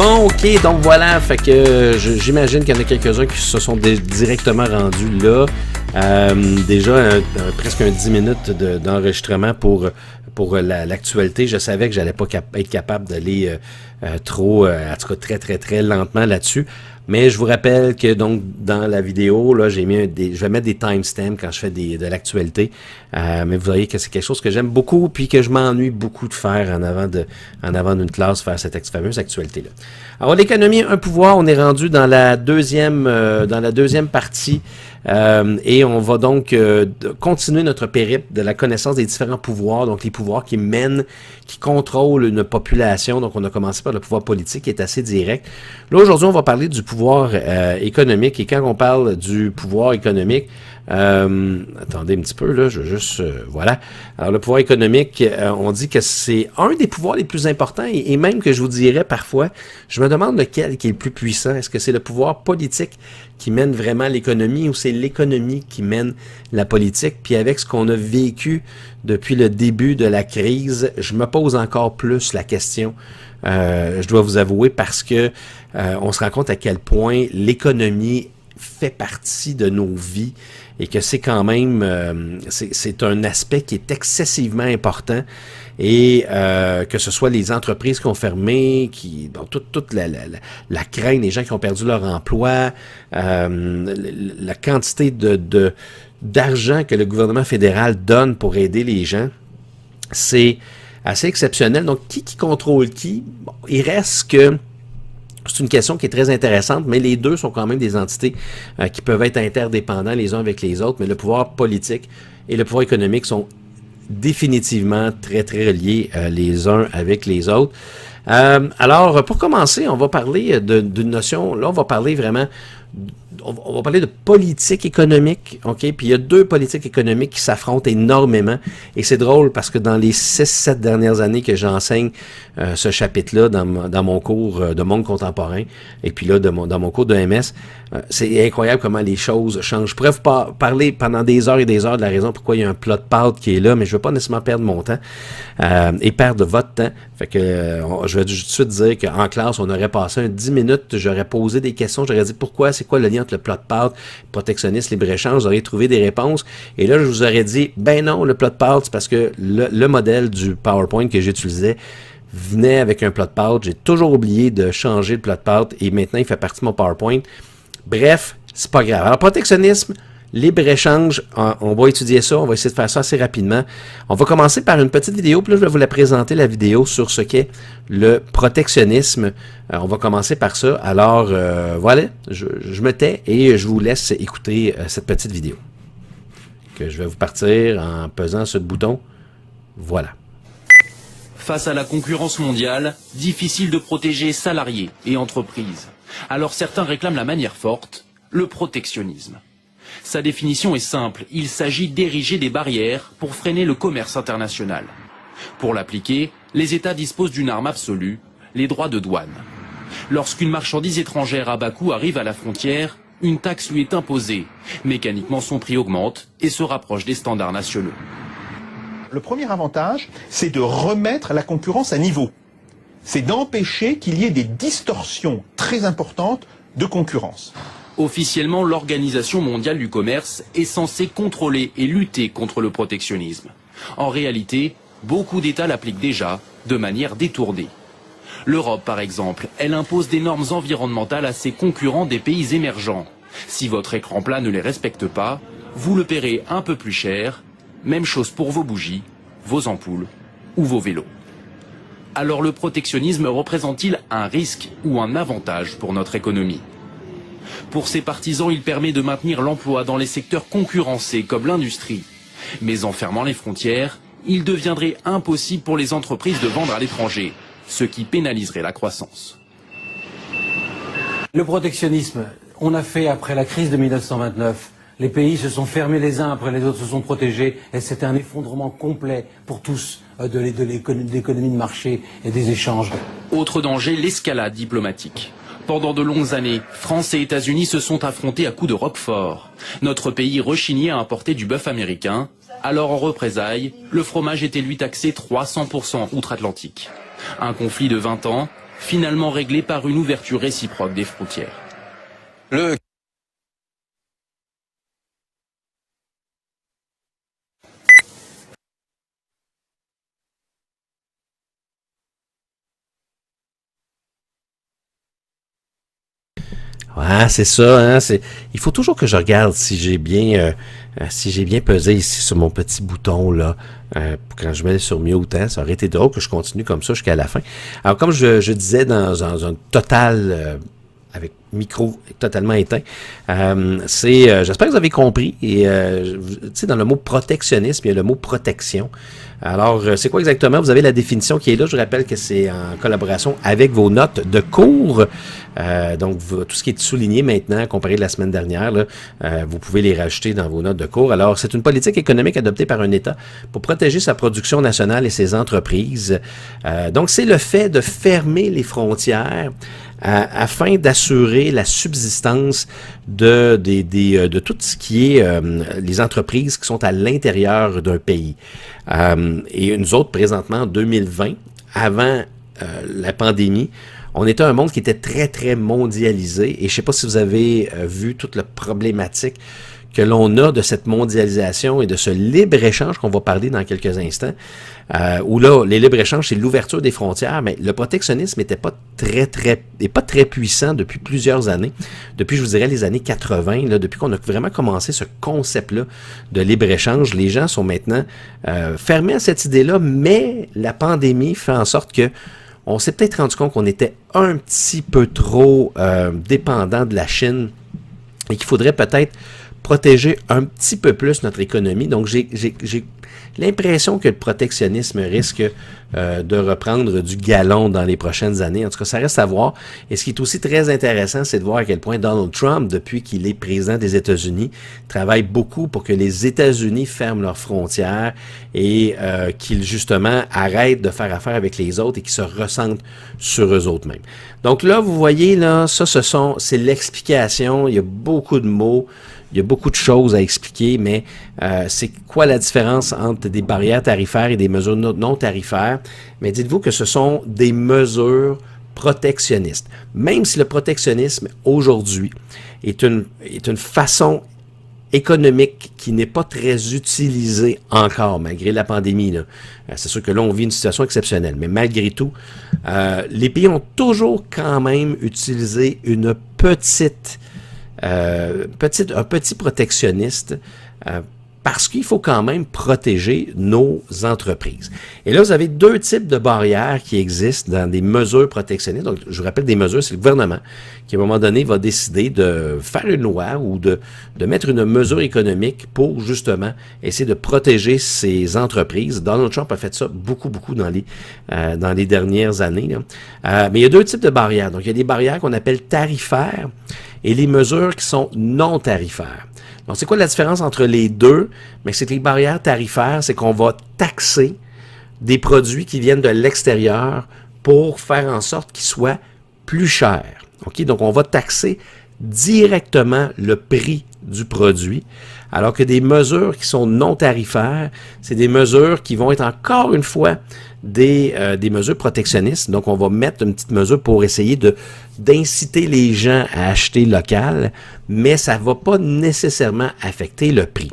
Bon, ok, donc voilà, fait que j'imagine qu'il y en a quelques-uns qui se sont directement rendus là. Déjà, presque 10 minutes d'enregistrement pour l'actualité. Je savais que j'allais pas être capable d'aller trop, en tout cas très très très lentement là-dessus. Mais je vous rappelle que donc dans la vidéo, là, je vais mettre des timestamps quand je fais de l'actualité. Mais vous voyez que c'est quelque chose que j'aime beaucoup, puis que je m'ennuie beaucoup de faire en avant d'une classe, faire cette fameuse actualité-là. Alors l'économie, un pouvoir, on est rendu dans la deuxième partie. Et on va donc continuer notre périple de la connaissance des différents pouvoirs, donc les pouvoirs qui mènent, qui contrôlent une population. Donc on a commencé par le pouvoir politique qui est assez direct. Là aujourd'hui on va parler du pouvoir économique, et quand on parle du pouvoir économique, attendez un petit peu là, je veux juste voilà. Alors le pouvoir économique, on dit que c'est un des pouvoirs les plus importants, et même que je vous dirais parfois, je me demande lequel qui est le plus puissant. Est-ce que c'est le pouvoir politique qui mène vraiment l'économie, ou c'est l'économie qui mène la politique? Puis avec ce qu'on a vécu depuis le début de la crise, je me pose encore plus la question, je dois vous avouer, parce que on se rend compte à quel point l'économie fait partie de nos vies, et que c'est quand même c'est un aspect qui est excessivement important, et que ce soit les entreprises qui ont fermé, toute la crainte des gens qui ont perdu leur emploi, la quantité d'argent que le gouvernement fédéral donne pour aider les gens, c'est assez exceptionnel. Donc qui contrôle qui? Bon, il reste que c'est une question qui est très intéressante, mais les deux sont quand même des entités qui peuvent être interdépendants les uns avec les autres, mais le pouvoir politique et le pouvoir économique sont définitivement très très reliés les uns avec les autres. Alors, pour commencer, on va parler d'une notion, là on va parler vraiment, on va parler de politique économique, ok? Puis il y a deux politiques économiques qui s'affrontent énormément, et c'est drôle parce que dans les 6-7 dernières années que j'enseigne ce chapitre-là dans mon cours de monde contemporain, et puis là dans mon cours de MS, c'est incroyable comment les choses changent. Je pourrais vous parler pendant des heures et des heures de la raison pourquoi il y a un plot pâte qui est là, mais je ne veux pas nécessairement perdre mon temps et perdre votre temps. Fait que je vais tout de suite dire qu'en classe, on aurait passé 10 minutes, j'aurais posé des questions, j'aurais dit pourquoi, c'est quoi le lien entre le plot pâte, protectionnisme, libre-échange, vous auriez trouvé des réponses, et là je vous aurais dit, ben non, le plot pâte, c'est parce que le modèle du PowerPoint que j'utilisais venait avec un plot pâte. J'ai toujours oublié de changer le plot pâte, et maintenant il fait partie de mon PowerPoint. Bref, c'est pas grave. Alors protectionnisme, libre-échange, on va étudier ça, on va essayer de faire ça assez rapidement. On va commencer par une petite vidéo, puis là, je vais vous la présenter, la vidéo sur ce qu'est le protectionnisme. On va commencer par ça. Alors, voilà, je me tais et je vous laisse écouter cette petite vidéo. Que je vais vous partir en pesant sur le bouton. Voilà. Face à la concurrence mondiale, difficile de protéger salariés et entreprises. Alors certains réclament la manière forte, le protectionnisme. Sa définition est simple, il s'agit d'ériger des barrières pour freiner le commerce international. Pour l'appliquer, les États disposent d'une arme absolue, les droits de douane. Lorsqu'une marchandise étrangère à bas coût arrive à la frontière, une taxe lui est imposée. Mécaniquement, son prix augmente et se rapproche des standards nationaux. Le premier avantage, c'est de remettre la concurrence à niveau. C'est d'empêcher qu'il y ait des distorsions très importantes de concurrence. Officiellement, l'Organisation mondiale du commerce est censée contrôler et lutter contre le protectionnisme. En réalité, beaucoup d'États l'appliquent déjà, de manière détournée. L'Europe, par exemple, elle impose des normes environnementales à ses concurrents des pays émergents. Si votre écran plat ne les respecte pas, vous le paierez un peu plus cher. Même chose pour vos bougies, vos ampoules ou vos vélos. Alors le protectionnisme représente-t-il un risque ou un avantage pour notre économie? Pour ses partisans, il permet de maintenir l'emploi dans les secteurs concurrencés comme l'industrie. Mais en fermant les frontières, il deviendrait impossible pour les entreprises de vendre à l'étranger, ce qui pénaliserait la croissance. Le protectionnisme, on a fait après la crise de 1929. Les pays se sont fermés les uns après les autres, se sont protégés, et c'était un effondrement complet pour tous de l'économie de marché et des échanges. Autre danger, l'escalade diplomatique. Pendant de longues années, France et États-Unis se sont affrontés à coups de roquefort. Notre pays rechignait à importer du bœuf américain. Alors en représailles, le fromage était lui taxé 300% outre-Atlantique. Un conflit de 20 ans finalement réglé par une ouverture réciproque des frontières. Ouais, c'est ça, hein, il faut toujours que je regarde si j'ai bien pesé ici sur mon petit bouton, là, quand je mets sur mute, hein, ça aurait été drôle que je continue comme ça jusqu'à la fin. Alors, comme je disais dans un total, avec micro totalement éteint. J'espère que vous avez compris. Et tu sais, dans le mot protectionnisme, il y a le mot protection. Alors, c'est quoi exactement? Vous avez la définition qui est là. Je rappelle que c'est en collaboration avec vos notes de cours. Donc, tout ce qui est souligné maintenant, comparé de la semaine dernière, là, vous pouvez les rajouter dans vos notes de cours. Alors, c'est une politique économique adoptée par un État pour protéger sa production nationale et ses entreprises. Donc, c'est le fait de fermer les frontières afin d'assurer la subsistance de tout ce qui est les entreprises qui sont à l'intérieur d'un pays. Et nous autres, présentement, en 2020, avant la pandémie, on était un monde qui était très, très mondialisé. Et je ne sais pas si vous avez vu toute la problématique que l'on a de cette mondialisation et de ce libre-échange qu'on va parler dans quelques instants, où là, les libres-échanges, c'est l'ouverture des frontières, mais le protectionnisme n'était pas très puissant depuis plusieurs années. Depuis, je vous dirais, les années 80, là, depuis qu'on a vraiment commencé ce concept-là de libre-échange, les gens sont maintenant fermés à cette idée-là, mais la pandémie fait en sorte que on s'est peut-être rendu compte qu'on était un petit peu trop dépendant de la Chine et qu'il faudrait peut-être protéger un petit peu plus notre économie. Donc, j'ai l'impression que le protectionnisme risque de reprendre du galon dans les prochaines années. En tout cas, ça reste à voir. Et ce qui est aussi très intéressant, c'est de voir à quel point Donald Trump, depuis qu'il est président des États-Unis, travaille beaucoup pour que les États-Unis ferment leurs frontières et qu'ils, justement, arrêtent de faire affaire avec les autres et qu'ils se recentrent sur eux autres mêmes. Donc là, vous voyez, là, c'est l'explication. Il y a beaucoup de mots. Il y a beaucoup de choses à expliquer, mais c'est quoi la différence entre des barrières tarifaires et des mesures non tarifaires? Mais dites-vous que ce sont des mesures protectionnistes. Même si le protectionnisme, aujourd'hui, est une façon économique qui n'est pas très utilisée encore, malgré la pandémie, là. C'est sûr que là, on vit une situation exceptionnelle, mais malgré tout, les pays ont toujours quand même utilisé un petit protectionniste parce qu'il faut quand même protéger nos entreprises. Et là, vous avez deux types de barrières qui existent dans des mesures protectionnistes. Donc, je vous rappelle, des mesures, c'est le gouvernement qui, à un moment donné, va décider de faire une loi ou de mettre une mesure économique pour, justement, essayer de protéger ses entreprises. Donald Trump a fait ça beaucoup dans les dernières années, là. Mais il y a deux types de barrières. Donc, il y a des barrières qu'on appelle tarifaires et les mesures qui sont non tarifaires. Donc, c'est quoi la différence entre les deux? Mais c'est que les barrières tarifaires, c'est qu'on va taxer des produits qui viennent de l'extérieur pour faire en sorte qu'ils soient plus chers. OK? Donc, on va taxer directement le prix du produit, alors que des mesures qui sont non tarifaires, c'est des mesures qui vont être encore une fois des mesures protectionnistes. Donc, on va mettre une petite mesure pour essayer d'inciter les gens à acheter local, mais ça ne va pas nécessairement affecter le prix.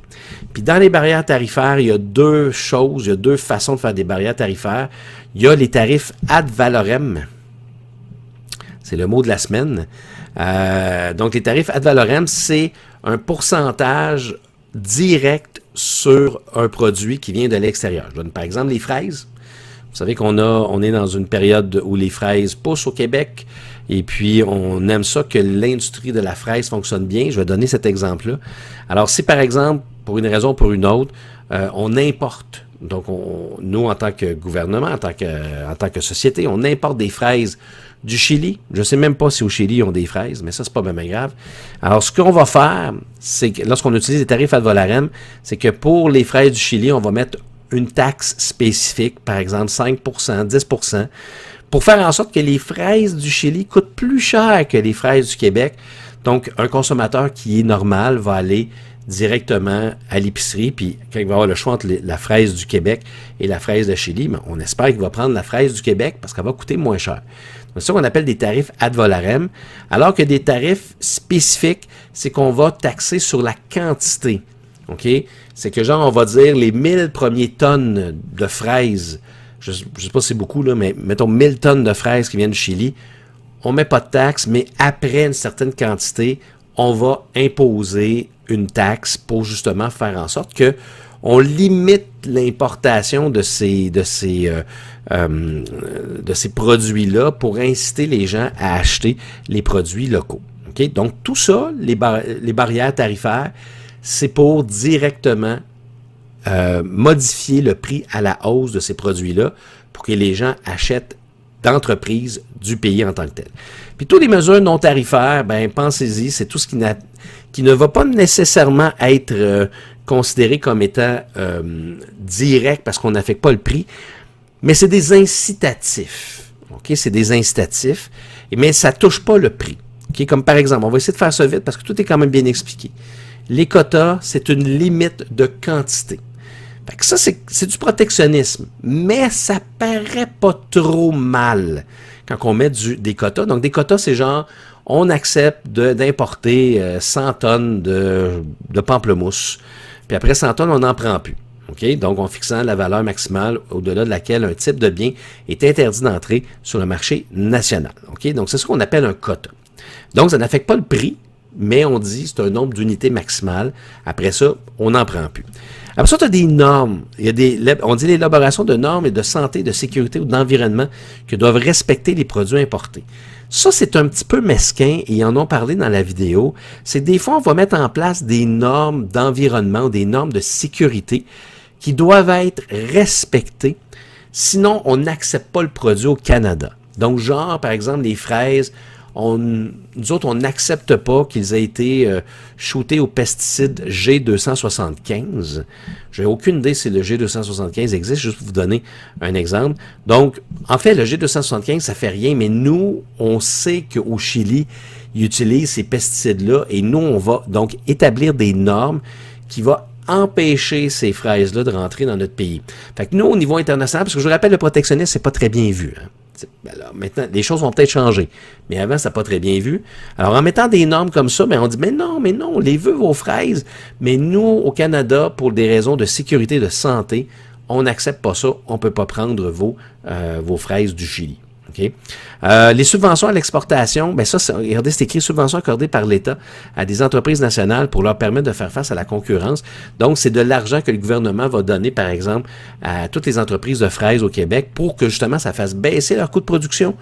Puis, dans les barrières tarifaires, il y a deux choses, il y a deux façons de faire des barrières tarifaires. Il y a les tarifs ad valorem. C'est le mot de la semaine. Donc, les tarifs ad valorem, c'est un pourcentage direct sur un produit qui vient de l'extérieur. Je donne par exemple les fraises. Vous savez on est dans une période où les fraises poussent au Québec et puis on aime ça que l'industrie de la fraise fonctionne bien. Je vais donner cet exemple-là. Alors, si par exemple, pour une raison ou pour une autre, on importe, donc nous en tant que gouvernement, en tant que société, on importe des fraises du Chili. Je ne sais même pas si au Chili ils ont des fraises, mais ça, c'est pas bien grave. Alors, ce qu'on va faire, c'est que lorsqu'on utilise les tarifs ad valorem, c'est que pour les fraises du Chili, on va mettre une taxe spécifique, par exemple 5%, 10%, pour faire en sorte que les fraises du Chili coûtent plus cher que les fraises du Québec. Donc, un consommateur qui est normal va aller directement à l'épicerie, puis quand il va avoir le choix entre la fraise du Québec et la fraise de Chili, ben, on espère qu'il va prendre la fraise du Québec parce qu'elle va coûter moins cher. C'est ça qu'on appelle des tarifs ad valorem, alors que des tarifs spécifiques, c'est qu'on va taxer sur la quantité. OK? C'est que genre, on va dire les 1000 premières tonnes de fraises, je sais pas si c'est beaucoup, là, mais mettons 1000 tonnes de fraises qui viennent du Chili, on met pas de taxe, mais après une certaine quantité, on va imposer une taxe pour justement faire en sorte que on limite l'importation de ces produits-là pour inciter les gens à acheter les produits locaux. Okay? Donc, tout ça, les barrières tarifaires, c'est pour directement modifier le prix à la hausse de ces produits-là pour que les gens achètent d'entreprises du pays en tant que tel. Puis toutes les mesures non tarifaires, ben pensez-y, c'est tout ce qui ne va pas nécessairement être considéré comme étant direct parce qu'on n'affecte pas le prix, mais c'est des incitatifs. OK? C'est des incitatifs, mais ça ne touche pas le prix. OK? Comme par exemple, on va essayer de faire ça vite parce que tout est quand même bien expliqué. Les quotas, c'est une limite de quantité. Fait que ça, c'est du protectionnisme, mais ça paraît pas trop mal quand on met des quotas. Donc, des quotas, c'est genre, on accepte d'importer 100 tonnes de pamplemousse, puis après 100 tonnes, on n'en prend plus. Okay? Donc, en fixant la valeur maximale au-delà de laquelle un type de bien est interdit d'entrer sur le marché national. Okay? Donc, c'est ce qu'on appelle un quota. Donc, ça n'affecte pas le prix, mais on dit c'est un nombre d'unités maximales. Après ça, on n'en prend plus. Après ça, tu as des normes. On dit l'élaboration de normes et de santé, de sécurité ou d'environnement que doivent respecter les produits importés. Ça, c'est un petit peu mesquin et ils en ont parlé dans la vidéo. C'est des fois, on va mettre en place des normes d'environnement ou des normes de sécurité qui doivent être respectées. Sinon, on n'accepte pas le produit au Canada. Donc, genre, par exemple, les fraises, nous autres, on n'accepte pas qu'ils aient été shootés au pesticide G275. J'ai aucune idée si le G275 existe, juste pour vous donner un exemple. Donc, en fait, le G275, ça fait rien, mais nous, on sait qu'au Chili, ils utilisent ces pesticides-là et nous, on va donc établir des normes qui vont empêcher ces fraises-là de rentrer dans notre pays. Fait que nous, au niveau international, parce que je vous rappelle, le protectionnisme, c'est pas très bien vu, hein. Alors, maintenant, les choses vont peut-être changer. Mais avant, ça n'a pas très bien vu. Alors, en mettant des normes comme ça, on dit, mais non, on les veut, vos fraises. Mais nous, au Canada, pour des raisons de sécurité, de santé, on n'accepte pas ça. On ne peut pas prendre vos fraises du Chili. Okay? Les subventions à l'exportation, regardez, c'est écrit subventions accordées par l'État à des entreprises nationales pour leur permettre de faire face à la concurrence. Donc, c'est de l'argent que le gouvernement va donner, par exemple, à toutes les entreprises de fraises au Québec pour que, justement, ça fasse baisser leur coût de production,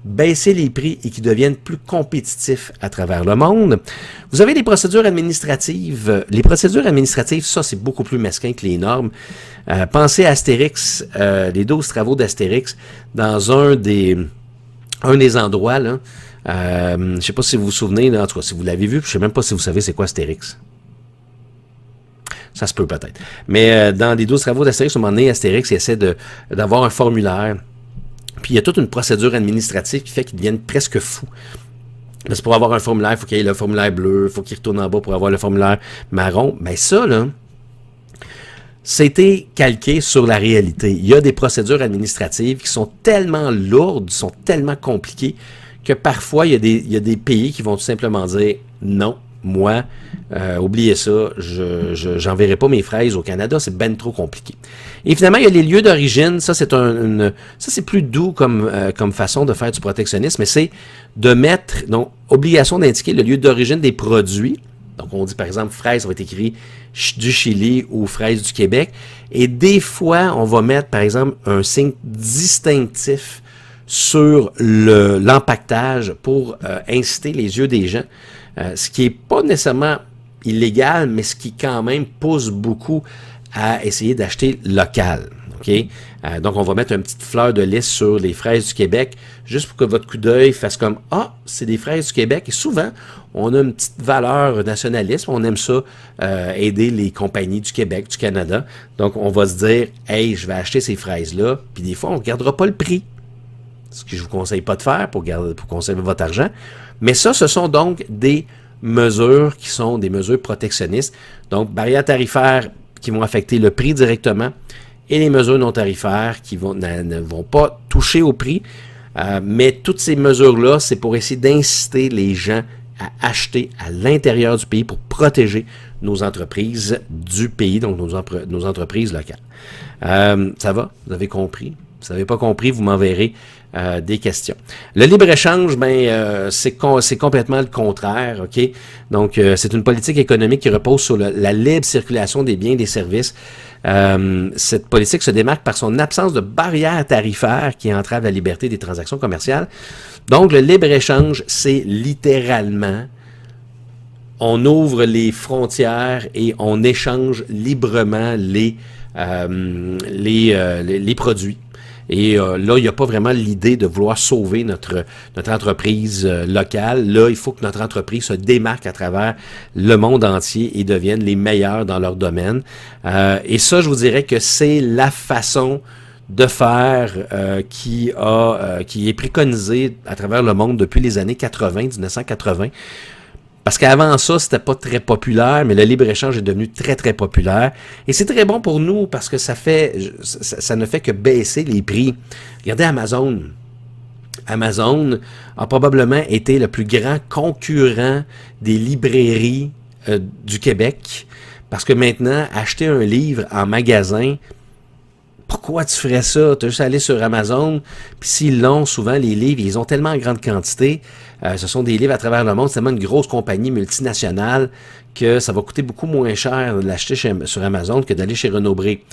baisser les prix et qu'ils deviennent plus compétitifs à travers le monde. Vous avez les procédures administratives. Les procédures administratives, ça, c'est beaucoup plus mesquin que les normes. Pensez à Astérix, les 12 travaux d'Astérix, dans un des endroits, là. Je ne sais pas si vous vous souvenez, là, en tout cas, si vous l'avez vu, je ne sais même pas si vous savez c'est quoi Astérix. Ça se peut peut-être. Mais dans les 12 travaux d'Astérix, à un moment donné, Astérix il essaie d'avoir un formulaire. Puis il y a toute une procédure administrative qui fait qu'ils deviennent presque fous. Parce que pour avoir un formulaire, il faut qu'il y ait le formulaire bleu, il faut qu'il retourne en bas pour avoir le formulaire marron. Mais ça, là, c'était calqué sur la réalité. Il y a des procédures administratives qui sont tellement lourdes, sont tellement compliquées, que parfois, il y a des pays qui vont tout simplement dire non. Moi, oubliez ça, j'enverrai pas mes fraises au Canada, c'est ben trop compliqué. Et finalement, il y a les lieux d'origine, ça c'est plus doux comme façon de faire du protectionnisme, mais c'est de mettre, donc, obligation d'indiquer le lieu d'origine des produits. Donc, on dit par exemple fraises, ça va être écrit du Chili ou fraises du Québec. Et des fois, on va mettre par exemple un signe distinctif sur l'empaquetage pour inciter les yeux des gens. Ce qui n'est pas nécessairement illégal, mais ce qui quand même pousse beaucoup à essayer d'acheter local. Okay? Donc, on va mettre une petite fleur de lys sur les fraises du Québec, juste pour que votre coup d'œil fasse comme « Ah, c'est des fraises du Québec ». Et souvent, on a une petite valeur nationaliste, on aime ça, aider les compagnies du Québec, du Canada. Donc, on va se dire « Hey, je vais acheter ces fraises-là ». Puis des fois, on ne regardera pas le prix. Ce que je ne vous conseille pas de faire pour conserver votre argent. Mais ça, ce sont donc des mesures qui sont des mesures protectionnistes. Donc, barrières tarifaires qui vont affecter le prix directement et les mesures non tarifaires qui ne vont pas toucher au prix. Mais toutes ces mesures-là, c'est pour essayer d'inciter les gens à acheter à l'intérieur du pays pour protéger nos entreprises du pays, donc nos entreprises locales. Ça va? Vous avez compris? Si vous n'avez pas compris, vous m'enverrez des questions. Le libre-échange, c'est complètement le contraire, OK? Donc, c'est une politique économique qui repose sur la libre circulation des biens et des services. Cette politique se démarque par son absence de barrières tarifaires qui entravent la liberté des transactions commerciales. Donc, le libre-échange, c'est littéralement, on ouvre les frontières et on échange librement les produits. Et là, il n'y a pas vraiment l'idée de vouloir sauver notre entreprise locale. Là, il faut que notre entreprise se démarque à travers le monde entier et devienne les meilleurs dans leur domaine. Et ça, je vous dirais que c'est la façon de faire qui est préconisée à travers le monde depuis les années 1980. Parce qu'avant ça, c'était pas très populaire, mais le libre-échange est devenu très, très populaire. Et c'est très bon pour nous parce que ça ne fait que baisser les prix. Regardez Amazon. Amazon a probablement été le plus grand concurrent des librairies du Québec. Parce que maintenant, acheter un livre en magasin, pourquoi tu ferais ça? Tu as juste à aller sur Amazon, puis s'ils l'ont, souvent les livres, ils ont tellement en grande quantité, ce sont des livres à travers le monde, c'est tellement une grosse compagnie multinationale que ça va coûter beaucoup moins cher de l'acheter sur Amazon que d'aller chez Renaud-Bré.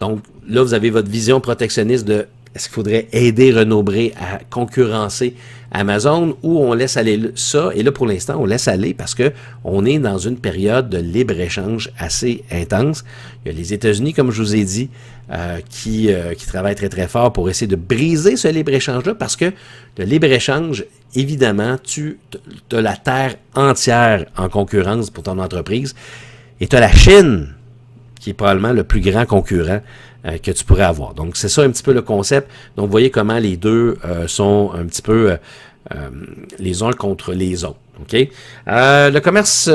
Donc là, vous avez votre vision protectionniste de est-ce qu'il faudrait aider Renaud-Bré à concurrencer Amazon ou on laisse aller ça? Et là, pour l'instant, on laisse aller parce que on est dans une période de libre-échange assez intense. Il y a les États-Unis, comme je vous ai dit, qui travaillent très, très fort pour essayer de briser ce libre-échange-là parce que le libre-échange, évidemment, tu as la terre entière en concurrence pour ton entreprise et tu as la Chine qui est probablement le plus grand concurrent que tu pourrais avoir. Donc, c'est ça un petit peu le concept. Donc, vous voyez comment les deux sont un petit peu les uns contre les autres. OK? Le commerce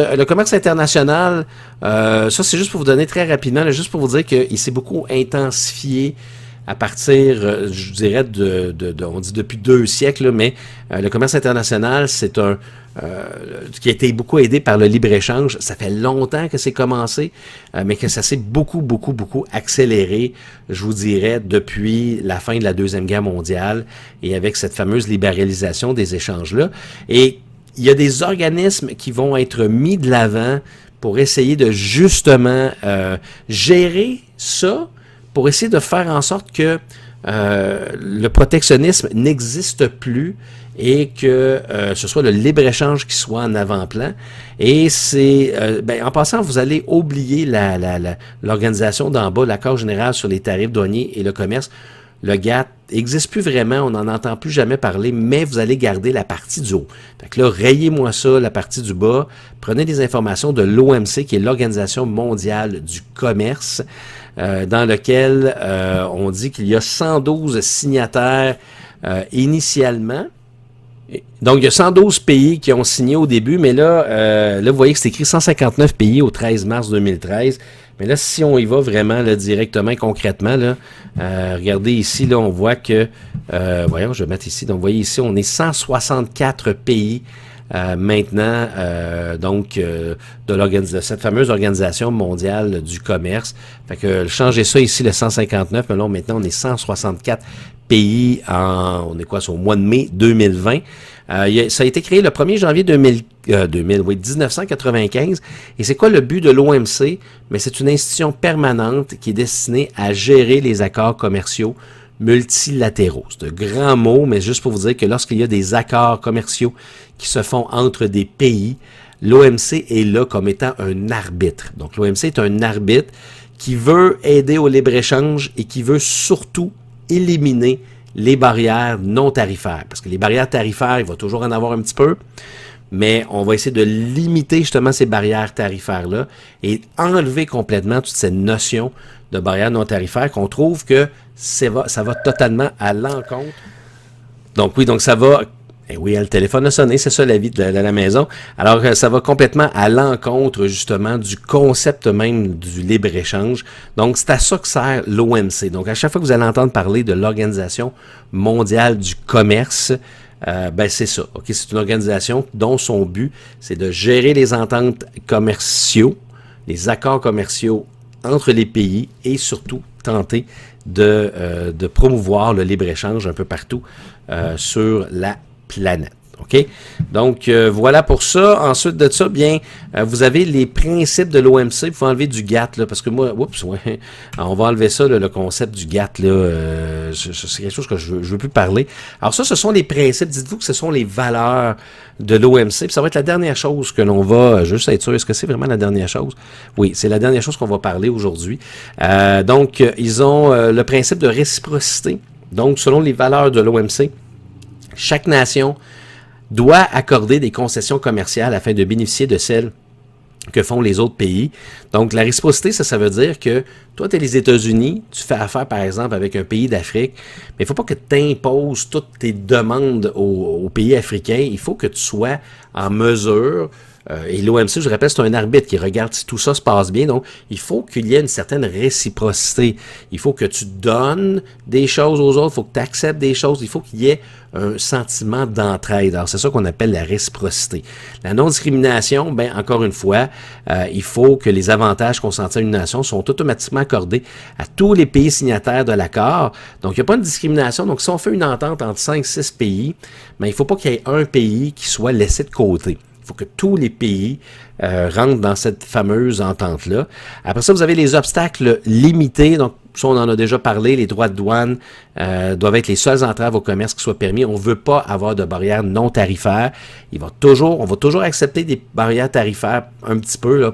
international, ça, c'est juste pour vous donner très rapidement, là, juste pour vous dire qu'il s'est beaucoup intensifié à partir, je dirais, on dit depuis 2 siècles, là, mais le commerce international, c'est qui a été beaucoup aidé par le libre-échange. Ça fait longtemps que c'est commencé, mais que ça s'est beaucoup, beaucoup, beaucoup accéléré, je vous dirais, depuis la fin de la Deuxième Guerre mondiale et avec cette fameuse libéralisation des échanges-là. Et il y a des organismes qui vont être mis de l'avant pour essayer de justement gérer ça, pour essayer de faire en sorte que le protectionnisme n'existe plus et que ce soit le libre-échange qui soit en avant-plan. Et c'est, en passant, vous allez oublier l'organisation d'en bas, l'accord général sur les tarifs douaniers et le commerce. Le GATT n'existe plus vraiment, on n'en entend plus jamais parler, mais vous allez garder la partie du haut. Fait que là, rayez-moi ça, la partie du bas. Prenez des informations de l'OMC, qui est l'Organisation mondiale du commerce, dans lequel on dit qu'il y a 112 signataires initialement. Donc, il y a 112 pays qui ont signé au début, mais là, vous voyez que c'est écrit 159 pays au 13 mars 2013. Mais là, si on y va vraiment là, directement, concrètement, là, regardez ici, là, on voit que, voyons, je vais mettre ici, donc vous voyez ici, on est 164 pays maintenant, de cette fameuse organisation mondiale du commerce. Fait que changez ça ici, le 159, mais là, maintenant, on est 164 pays on est quoi, c'est au mois de mai 2020. Ça a été créé le 1er janvier 1995. Et c'est quoi le but de l'OMC? Mais c'est une institution permanente qui est destinée à gérer les accords commerciaux multilatéraux. C'est de grands mots, mais juste pour vous dire que lorsqu'il y a des accords commerciaux qui se font entre des pays, l'OMC est là comme étant un arbitre. Donc l'OMC est un arbitre qui veut aider au libre-échange et qui veut surtout éliminer les barrières non tarifaires. Parce que les barrières tarifaires, il va toujours en avoir un petit peu, mais on va essayer de limiter justement ces barrières tarifaires-là et enlever complètement toute cette notion de barrières non tarifaires qu'on trouve que ça va totalement à l'encontre. Donc oui, donc ça va Eh oui, le téléphone a sonné, c'est ça la vie de la maison. Alors, ça va complètement à l'encontre, justement, du concept même du libre-échange. Donc, c'est à ça que sert l'OMC. Donc, à chaque fois que vous allez entendre parler de l'Organisation mondiale du commerce, ben c'est ça. Ok, c'est une organisation dont son but, c'est de gérer les ententes commerciaux, les accords commerciaux entre les pays et surtout tenter de promouvoir le libre-échange un peu partout sur la planète. OK? Donc, voilà pour ça. Ensuite de ça, bien, vous avez les principes de l'OMC. Il faut enlever du GATT, là, parce que moi, oups, ouais, on va enlever ça, là, le concept du GATT, là. C'est quelque chose que je veux plus parler. Alors ça, ce sont les principes. Dites-vous que ce sont les valeurs de l'OMC. Puis ça va être la dernière chose que l'on va, juste être sûr, est-ce que c'est vraiment la dernière chose? Oui, c'est la dernière chose qu'on va parler aujourd'hui. Donc, ils ont le principe de réciprocité. Donc, selon les valeurs de l'OMC, chaque nation doit accorder des concessions commerciales afin de bénéficier de celles que font les autres pays. Donc, la réciprocité, ça veut dire que toi, tu es les États-Unis, tu fais affaire, par exemple, avec un pays d'Afrique, mais il ne faut pas que tu imposes toutes tes demandes aux pays africains. Il faut que tu sois en mesure, et l'OMC, je rappelle, c'est un arbitre qui regarde si tout ça se passe bien. Donc, il faut qu'il y ait une certaine réciprocité. Il faut que tu donnes des choses aux autres, il faut que tu acceptes des choses, il faut qu'il y ait un sentiment d'entraide. Alors, c'est ça qu'on appelle la réciprocité. La non-discrimination, ben encore une fois, il faut que les avantages consentis à une nation sont automatiquement accordés à tous les pays signataires de l'accord. Donc, il n'y a pas de discrimination. Donc, si on fait une entente entre 5-6 pays, ben, il ne faut pas qu'il y ait un pays qui soit laissé de côté. Il faut que tous les pays rentrent dans cette fameuse entente-là. Après ça, vous avez les obstacles limités. Donc, ça, on en a déjà parlé. Les droits de douane doivent être les seules entraves au commerce qui soient permis. On ne veut pas avoir de barrières non tarifaires. On va toujours accepter des barrières tarifaires un petit peu là,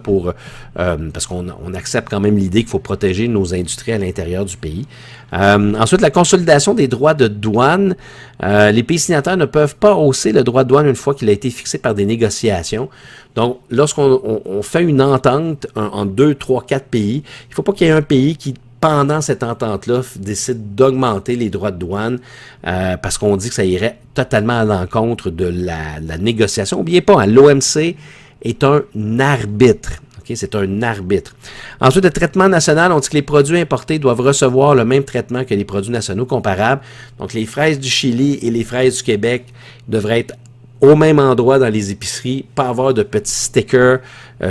parce qu'on accepte quand même l'idée qu'il faut protéger nos industries à l'intérieur du pays. Ensuite, la consolidation des droits de douane. Les pays signataires ne peuvent pas hausser le droit de douane une fois qu'il a été fixé par des négociations. Donc, lorsqu'on fait une entente en 2, 3, 4 pays, il ne faut pas qu'il y ait un pays qui, pendant cette entente-là, décide d'augmenter les droits de douane parce qu'on dit que ça irait totalement à l'encontre de la négociation. N'oubliez pas, hein, l'OMC est un arbitre. Okay, c'est un arbitre. Ensuite, le traitement national, on dit que les produits importés doivent recevoir le même traitement que les produits nationaux comparables. Donc, les fraises du Chili et les fraises du Québec devraient être au même endroit dans les épiceries, pas avoir de petits stickers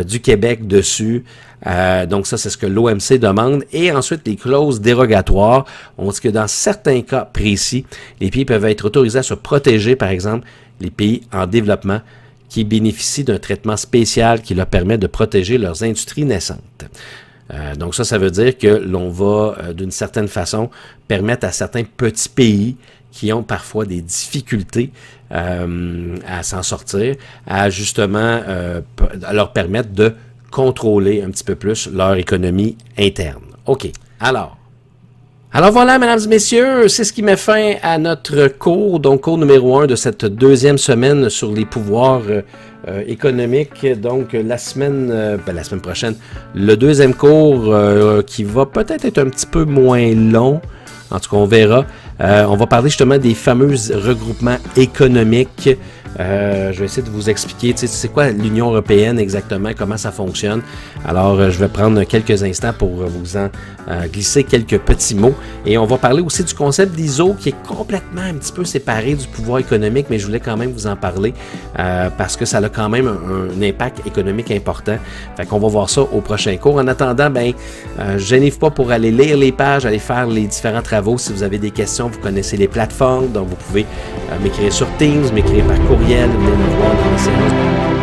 du Québec dessus. Donc ça, c'est ce que l'OMC demande. Et ensuite, les clauses dérogatoires. On dit que dans certains cas précis, les pays peuvent être autorisés à se protéger, par exemple, les pays en développement qui bénéficient d'un traitement spécial qui leur permet de protéger leurs industries naissantes. Donc ça veut dire que l'on va, d'une certaine façon, permettre à certains petits pays qui ont parfois des difficultés à s'en sortir, à justement leur permettre de contrôler un petit peu plus leur économie interne. OK. Alors voilà, mesdames et messieurs, c'est ce qui met fin à notre cours, donc cours numéro 1 de cette deuxième semaine sur les pouvoirs économiques. Donc la semaine prochaine, le deuxième cours qui va peut-être être un petit peu moins long. En tout cas, on verra. On va parler justement des fameux regroupements économiques. Je vais essayer de vous expliquer, c'est quoi l'Union européenne exactement, comment ça fonctionne. Alors, je vais prendre quelques instants pour vous en glisser quelques petits mots. Et on va parler aussi du concept d'ISO qui est complètement un petit peu séparé du pouvoir économique, mais je voulais quand même vous en parler parce que ça a quand même un impact économique important. Fait qu'on va voir ça au prochain cours. En attendant, gênez-vous pas pour aller lire les pages, aller faire les différents travaux. Si vous avez des questions, vous connaissez les plateformes, donc vous pouvez m'écrire sur Teams, m'écrire par courriel, venez me voir dans les séances.